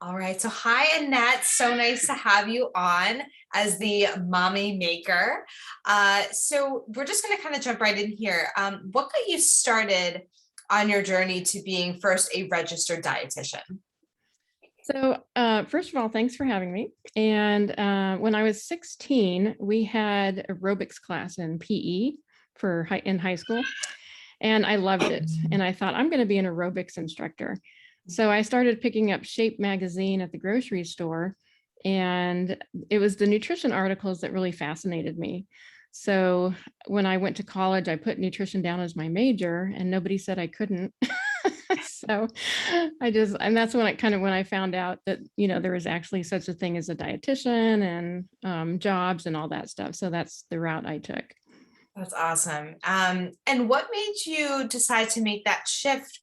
All right. So hi, Annette. So nice to have you on as the mommy maker. So we're just going to kind of jump right in here. What got you started on your journey to being first a registered dietitian? So first of all, thanks for having me. And when I was 16, we had aerobics class in PE in high school, and I loved it. And I thought I'm going to be an aerobics instructor. So I started picking up Shape magazine at the grocery store, and it was the nutrition articles that really fascinated me. So when I went to college, I put nutrition down as my major, and nobody said I couldn't. So and that's when when I found out that, there was actually such a thing as a dietitian and jobs and all that stuff. So that's the route I took. That's awesome. And what made you decide to make that shift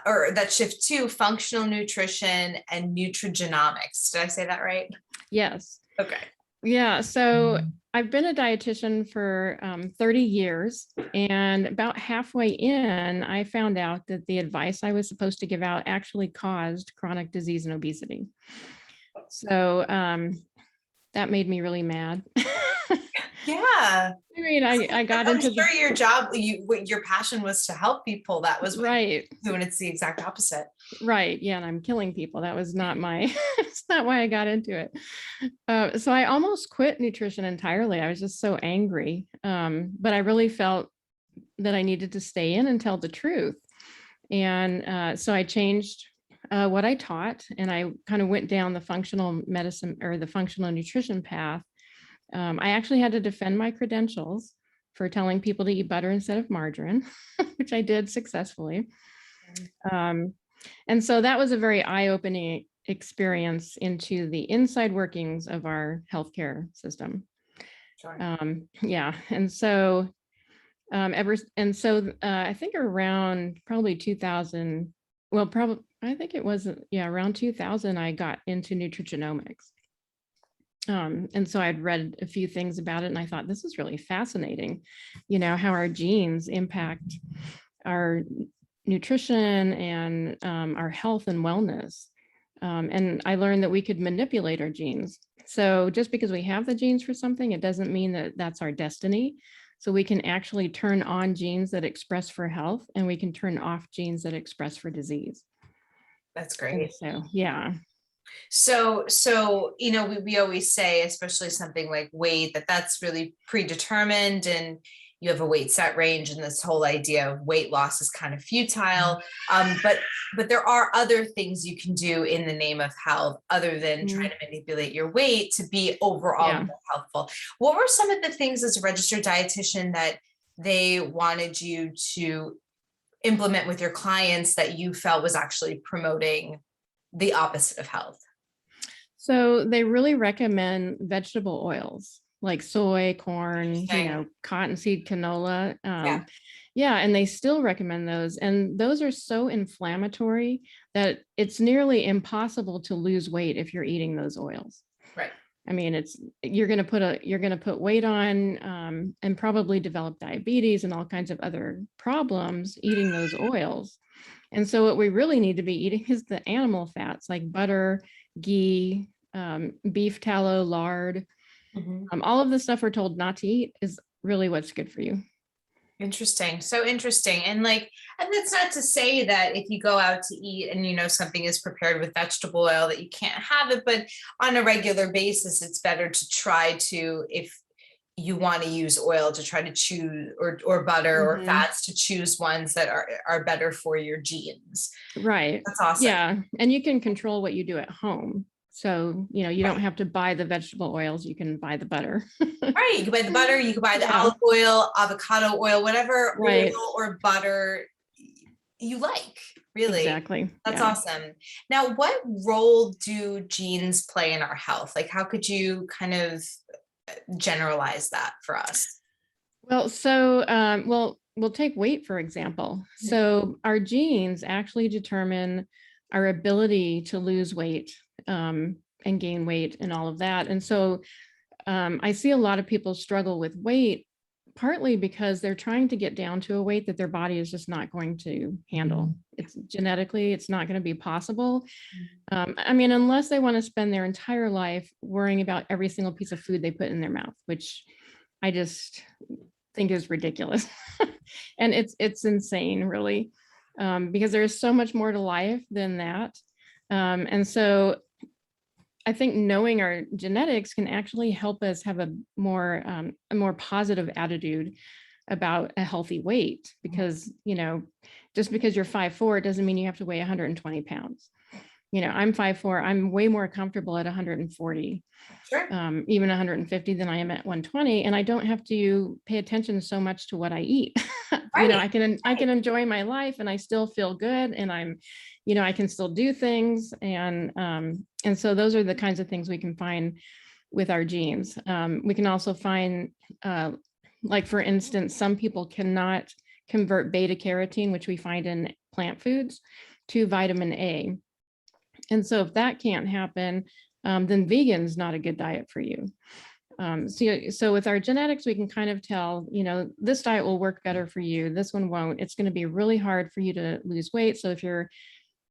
or that shift to functional nutrition and nutrigenomics? Did I say that right? Yes. Okay. Yeah. So I've been a dietitian for 30 years, and about halfway in, I found out that the advice I was supposed to give out actually caused chronic disease and obesity. So that made me really mad. Yeah. I mean, I got I'm into sure your job, your passion was to help people. That was right. Doing it's the exact opposite. Right. Yeah. And I'm killing people. That was not it's not why I got into it. So I almost quit nutrition entirely. I was just so angry. But I really felt that I needed to stay in and tell the truth. And so I changed what I taught, and I kind of went down the functional medicine or the functional nutrition path. I actually had to defend my credentials for telling people to eat butter instead of margarine, which I did successfully. And so that was a very eye-opening experience into the inside workings of our healthcare system. Sure. Yeah. And so I think around probably 2000, I think it was, around 2000, I got into nutrigenomics. And so I'd read a few things about it, and I thought, this is really fascinating, how our genes impact our nutrition and our health and wellness. And I learned that we could manipulate our genes. So just because we have the genes for something, it doesn't mean that that's our destiny. So we can actually turn on genes that express for health, and we can turn off genes that express for disease. That's great. And so, yeah. So, we always say, especially something like weight, that's really predetermined and you have a weight set range, and this whole idea of weight loss is kind of futile. But there are other things you can do in the name of health other than trying to manipulate your weight to be overall more healthful. What were some of the things as a registered dietitian that they wanted you to implement with your clients that you felt was actually promoting the opposite of health? So they really recommend vegetable oils like soy, corn, cottonseed, canola. Yeah, and they still recommend those. And those are so inflammatory that it's nearly impossible to lose weight if you're eating those oils. Right. I mean, you're going to put weight on and probably develop diabetes and all kinds of other problems eating those oils. And so what we really need to be eating is the animal fats like butter, ghee, beef tallow, lard. All of the stuff we're told not to eat is really what's good for you. Interesting. So interesting. And that's not to say that if you go out to eat and something is prepared with vegetable oil that you can't have it, but on a regular basis, it's better to try to, if you want to use oil, to try to choose or butter or fats, to choose ones that are better for your genes. Right. That's awesome. Yeah. And you can control what you do at home. So, you don't have to buy the vegetable oils. You can buy the butter. Right. You can buy the butter, you can buy the olive oil, avocado oil, whatever oil or butter you like, really. Exactly. That's awesome. Now, what role do genes play in our health? Like, how could you kind of generalize that for us? Well, so, we'll take weight, for example. So our genes actually determine our ability to lose weight and gain weight and all of that. And so I see a lot of people struggle with weight partly because they're trying to get down to a weight that their body is just not going to handle. It's genetically, it's not going to be possible. I mean, unless they want to spend their entire life worrying about every single piece of food they put in their mouth, which I just think is ridiculous. And it's insane, really, because there's so much more to life than that. And so I think knowing our genetics can actually help us have a more positive attitude about a healthy weight, because, just because you're 5'4", it doesn't mean you have to weigh 120 pounds. I'm 5'4", I'm way more comfortable at 140, Sure. even 150 than I am at 120. And I don't have to pay attention so much to what I eat. Right. I can enjoy my life and I still feel good, and I can still do things. And so those are the kinds of things we can find with our genes. We can also find, like, for instance, some people cannot convert beta carotene, which we find in plant foods, to vitamin A. And so if that can't happen, then vegan's not a good diet for you. So with our genetics, we can kind of tell, this diet will work better for you. This one won't. It's going to be really hard for you to lose weight. So if you're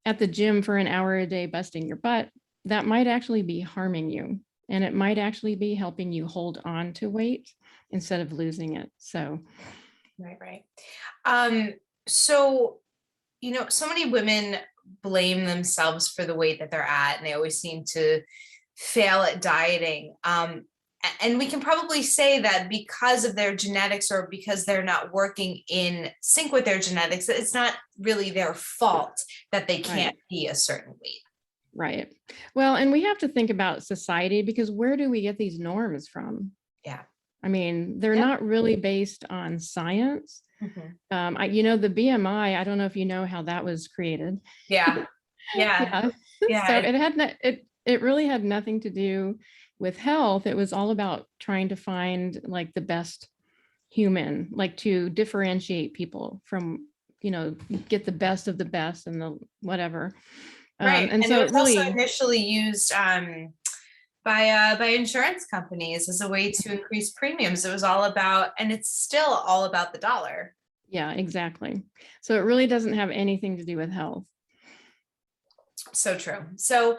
at the gym for an hour a day busting your butt, that might actually be harming you. And it might actually be helping you hold on to weight instead of losing it. So. Right. So, so many women blame themselves for the weight that they're at, and they always seem to fail at dieting. And we can probably say that because of their genetics, or because they're not working in sync with their genetics, it's not really their fault that they can't be a certain weight. Right. Well, and we have to think about society, because where do we get these norms from? Yeah. I mean, they're not really based on science. The BMI, I don't know if you know how that was created. Yeah. So it really had nothing to do with health. It was all about trying to find, like, the best human, like, to differentiate people from, get the best of the best and the whatever. Right. And so it was also initially used by insurance companies as a way to increase premiums. It was all about, and it's still all about, the dollar. Yeah, exactly. So it really doesn't have anything to do with health. So true. So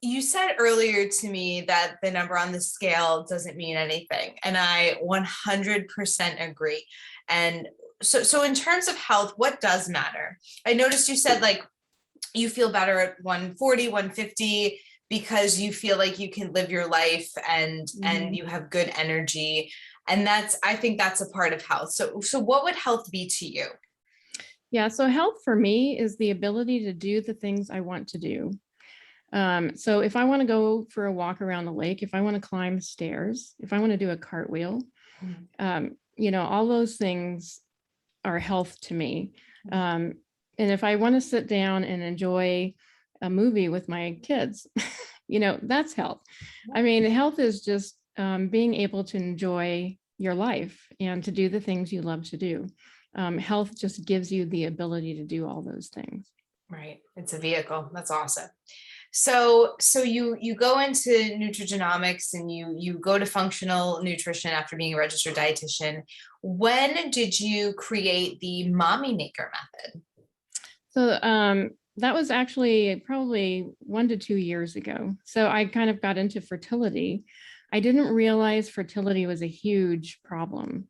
you said earlier to me that the number on the scale doesn't mean anything, and I 100% agree. And so in terms of health, what does matter? I noticed you said, like, you feel better at 140, 150 because you feel like you can live your life and you have good energy. And I think that's a part of health. So what would health be to you? Yeah, so health for me is the ability to do the things I want to do. So if I want to go for a walk around the lake, if I want to climb stairs, if I want to do a cartwheel, all those things are health to me. And if I want to sit down and enjoy a movie with my kids, that's health. I mean, health is just being able to enjoy your life and to do the things you love to do. Health just gives you the ability to do all those things. Right. It's a vehicle. That's awesome. So you go into nutrigenomics, and you go to functional nutrition after being a registered dietitian. When did you create the Mommy Maker method? So that was actually probably 1 to 2 years ago. So I kind of got into fertility. I didn't realize fertility was a huge problem,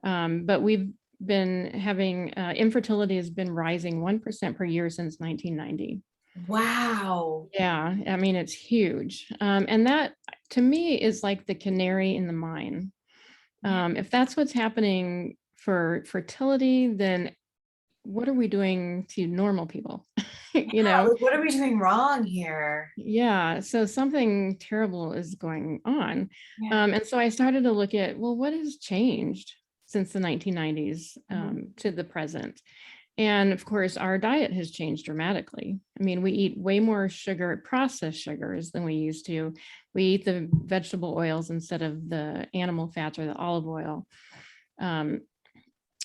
but we've been having infertility has been rising 1% per year since 1990. Wow. Yeah, I mean, it's huge. And that, to me, is like the canary in the mine. If that's what's happening for fertility, then what are we doing to normal people? What are we doing wrong here? Yeah, so something terrible is going on. And so I started to look at, well, what has changed since the 1990s to the present? And of course, our diet has changed dramatically. I mean, we eat way more sugar, processed sugars, than we used to. We eat the vegetable oils instead of the animal fats or the olive oil.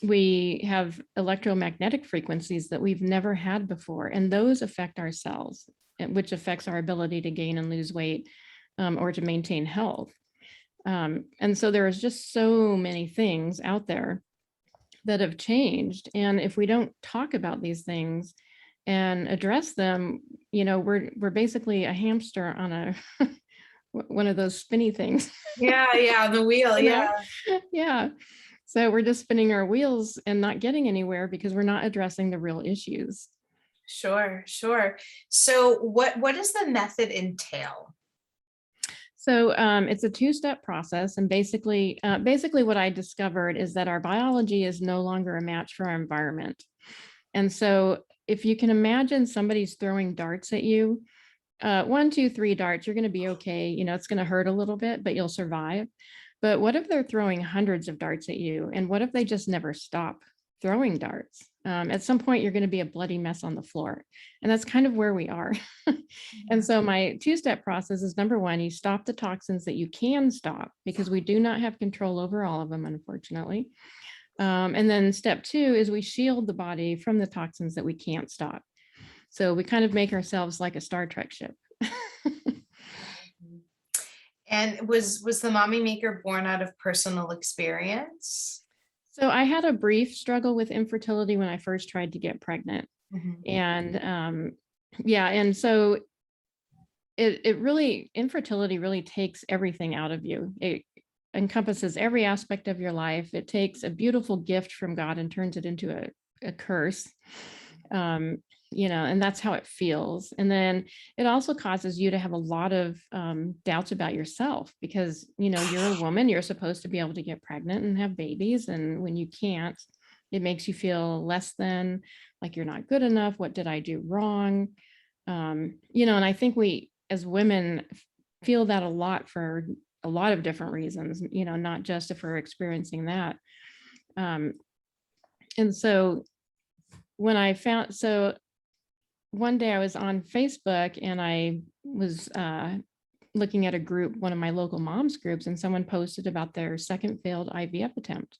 We have electromagnetic frequencies that we've never had before, and those affect our cells, which affects our ability to gain and lose weight or to maintain health. And so there is just so many things out there that have changed. And if we don't talk about these things and address them, we're basically a hamster on a one of those spinny things. Yeah, the wheel. you know? Yeah. Yeah. So we're just spinning our wheels and not getting anywhere because we're not addressing the real issues. Sure. So what does the method entail? So it's a two-step process, and basically what I discovered is that our biology is no longer a match for our environment. And so if you can imagine somebody's throwing darts at you, 1, 2, 3 darts, you're going to be okay. It's going to hurt a little bit, but you'll survive. But what if they're throwing hundreds of darts at you? And what if they just never stop throwing darts? At some point, you're going to be a bloody mess on the floor. And that's kind of where we are. And so my two-step process is, number one, you stop the toxins that you can stop, because we do not have control over all of them, unfortunately. And then step two is we shield the body from the toxins that we can't stop. So we kind of make ourselves like a Star Trek ship. And was the Mommy Maker born out of personal experience? So I had a brief struggle with infertility when I first tried to get pregnant. And and so it really, infertility really takes everything out of you. It encompasses every aspect of your life. It takes a beautiful gift from God and turns it into a curse. And that's how it feels. And then it also causes you to have a lot of doubts about yourself, because, you're a woman, you're supposed to be able to get pregnant and have babies. And when you can't, it makes you feel less than, like you're not good enough. What did I do wrong? And I think we as women feel that a lot for a lot of different reasons, not just if we're experiencing that. And so one day I was on Facebook and I was looking at a group, one of my local moms groups, and someone posted about their second failed IVF attempt,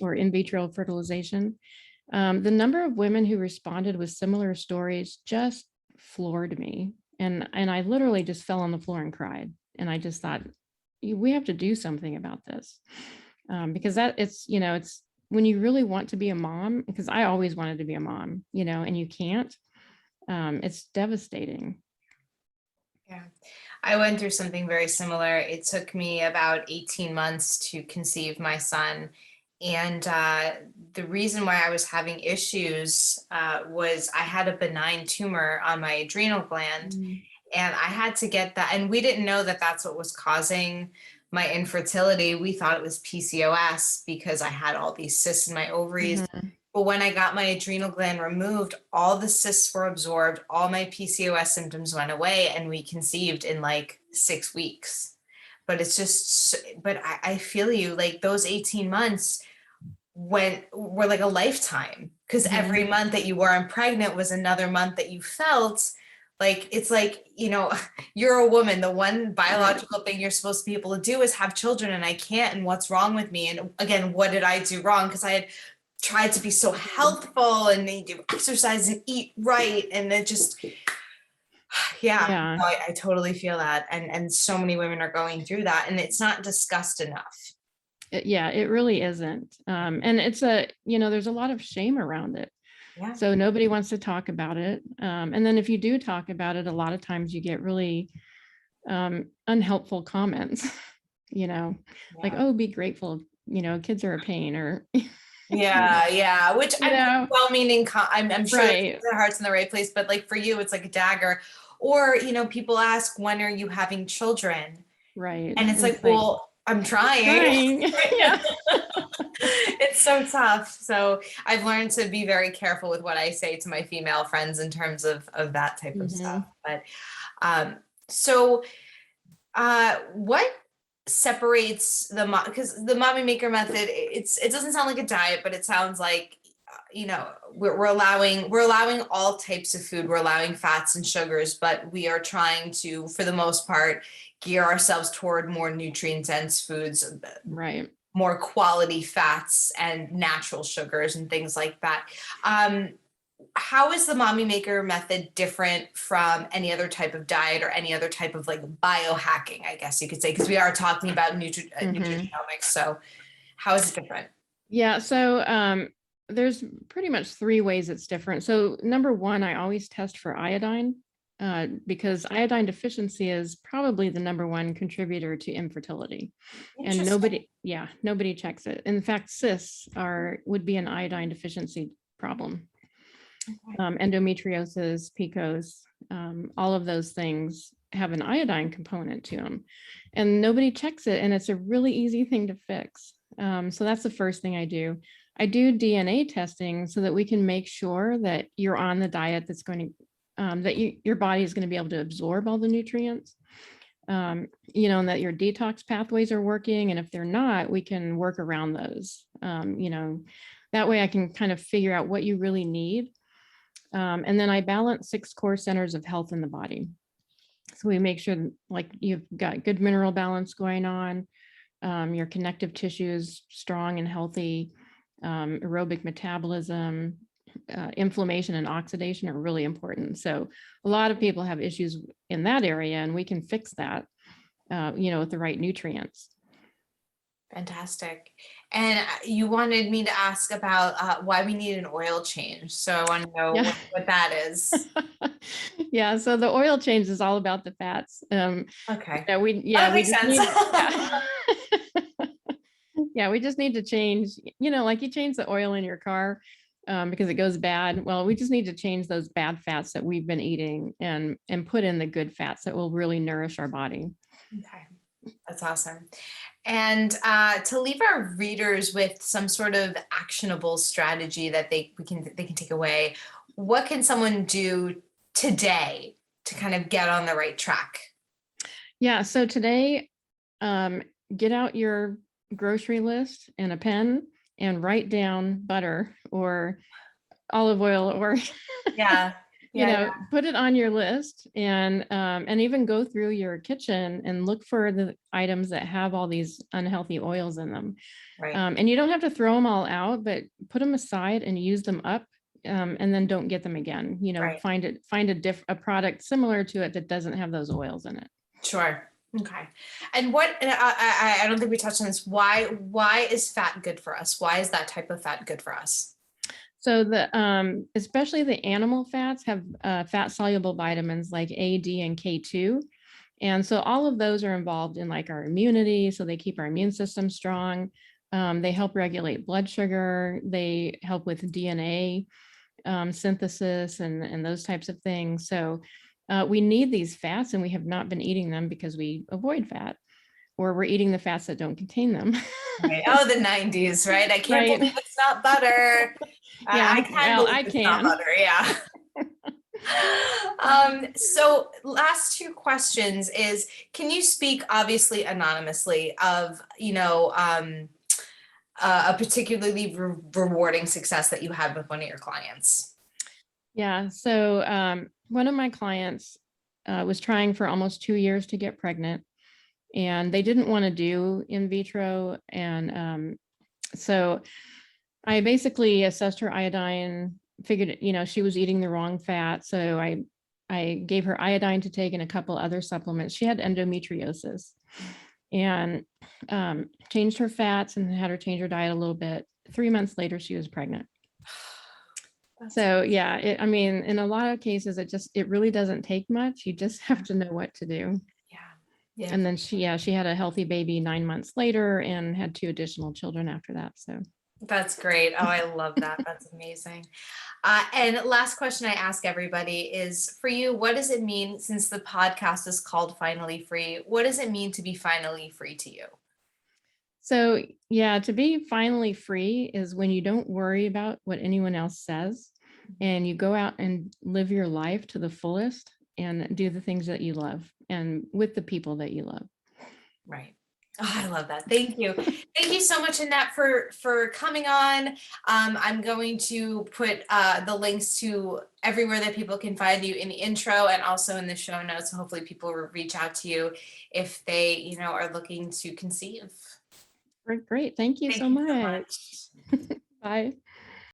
or in vitro fertilization. The number of women who responded with similar stories just floored me. And I literally just fell on the floor and cried. And I just thought, we have to do something about this. Because it's when you really want to be a mom, because I always wanted to be a mom, and you can't, it's devastating. Yeah, I went through something very similar. It took me about 18 months to conceive my son. And the reason why I was having issues was I had a benign tumor on my adrenal gland. And I had to get that. And we didn't know that that's what was causing my infertility. We thought it was PCOS because I had all these cysts in my ovaries. But when I got my adrenal gland removed, all the cysts were absorbed, all my PCOS symptoms went away, and we conceived in like 6 weeks. But it's just, but I feel you, like those 18 months were like a lifetime, because every month that you weren't pregnant was another month that you felt like, it's like, you're a woman. The one biological thing you're supposed to be able to do is have children, and I can't. And what's wrong with me? And again, what did I do wrong? Because I had tried to be so healthful and they do exercise and eat right. And it just, I totally feel that. And so many women are going through that, and it's not discussed enough. It really isn't. And it's there's a lot of shame around it. Yeah. So nobody wants to talk about it. And then if you do talk about it, a lot of times you get really unhelpful comments, like, oh, be grateful, kids are a pain, or which I'm well-meaning. I'm sure right. the heart's in the right place, but like for you, it's like a dagger. Or people ask, when are you having children? Right. And it's like, well, I'm trying. Yeah. It's so tough. So I've learned to be very careful with what I say to my female friends in terms of that type of stuff. But what separates because the Mommy Maker method, it doesn't sound like a diet, but it sounds like we're allowing all types of food. We're allowing fats and sugars, but we are trying to, for the most part, gear ourselves toward more nutrient dense foods, right? More quality fats and natural sugars and things like that. how is the Mommy Maker method different from any other type of diet or any other type of like biohacking, I guess you could say, because we are talking about nutrigenomics. So how is it different? Yeah, so there's pretty much 3 ways it's different. So number 1, I always test for iodine because iodine deficiency is probably the number 1 contributor to infertility. And Interesting. nobody checks it. In fact, cysts would be an iodine deficiency problem. Endometriosis, PCOS, all of those things have an iodine component to them, and nobody checks it. And it's a really easy thing to fix. So that's the first thing I do. I do DNA testing so that we can make sure that you're on the diet that's going to, that your body is going to be able to absorb all the nutrients, and that your detox pathways are working. And if they're not, we can work around those. That way I can kind of figure out what you really need. And then I balance 6 core centers of health in the body. So we make sure like you've got good mineral balance going on, your connective tissue is strong and healthy, aerobic metabolism, inflammation and oxidation are really important. So a lot of people have issues in that area, and we can fix that, with the right nutrients. Fantastic. And you wanted me to ask about why we need an oil change. So I want to know Yeah. what that is. Yeah, so the oil change is all about the fats. Okay. Yeah, we That makes just sense. yeah, we just need to change, like you change the oil in your car because it goes bad. Well, we just need to change those bad fats that we've been eating and put in the good fats that will really nourish our body. Okay, that's awesome. And to leave our readers with some sort of actionable strategy that they can take away, what can someone do today to kind of get on the right track? Yeah, so today, get out your grocery list and a pen and write down butter or olive oil or Yeah. Yeah. put it on your list and even go through your kitchen and look for the items that have all these unhealthy oils in them. Right. And you don't have to throw them all out, but put them aside and use them up, and then don't get them again. Right. Find a product similar to it that doesn't have those oils in it. Sure. Okay. And I don't think we touched on this. Why is fat good for us? Why is that type of fat good for us? So especially the animal fats have fat soluble vitamins like A, D, and K2. And so all of those are involved in like our immunity. So they keep our immune system strong. They help regulate blood sugar. They help with DNA synthesis and those types of things. So we need these fats, and we have not been eating them because we avoid fat, or we're eating the fats that don't contain them. Right. Oh, the 90s, right? I can't Right. believe it's not butter. Yeah, I can believe I it's can. not butter. Yeah. So last 2 questions is, can you speak obviously anonymously of, a particularly rewarding success that you had with one of your clients? Yeah. So one of my clients was trying for almost 2 years to get pregnant, and they didn't want to do in vitro. And so I basically assessed her iodine, figured, she was eating the wrong fat. So I gave her iodine to take and a couple other supplements. She had endometriosis, and changed her fats and had her change her diet a little bit. 3 months later, she was pregnant. So yeah, in a lot of cases, it really doesn't take much. You just have to know what to do. Yeah. Yeah. And then she had a healthy baby 9 months later and had 2 additional children after that. So That's great. Oh, I love that. That's amazing. And last question I ask everybody is, for you, what does it mean, since the podcast is called Finally Free, what does it mean to be finally free to you? So yeah, to be finally free is when you don't worry about what anyone else says, and you go out and live your life to the fullest and do the things that you love and with the people that you love. Right. Oh, I love that. Thank you. Thank you so much, Annette, for coming on. I'm going to put the links to everywhere that people can find you in the intro and also in the show notes. So hopefully people will reach out to you if they, are looking to conceive. Great. Thank you so much. Bye.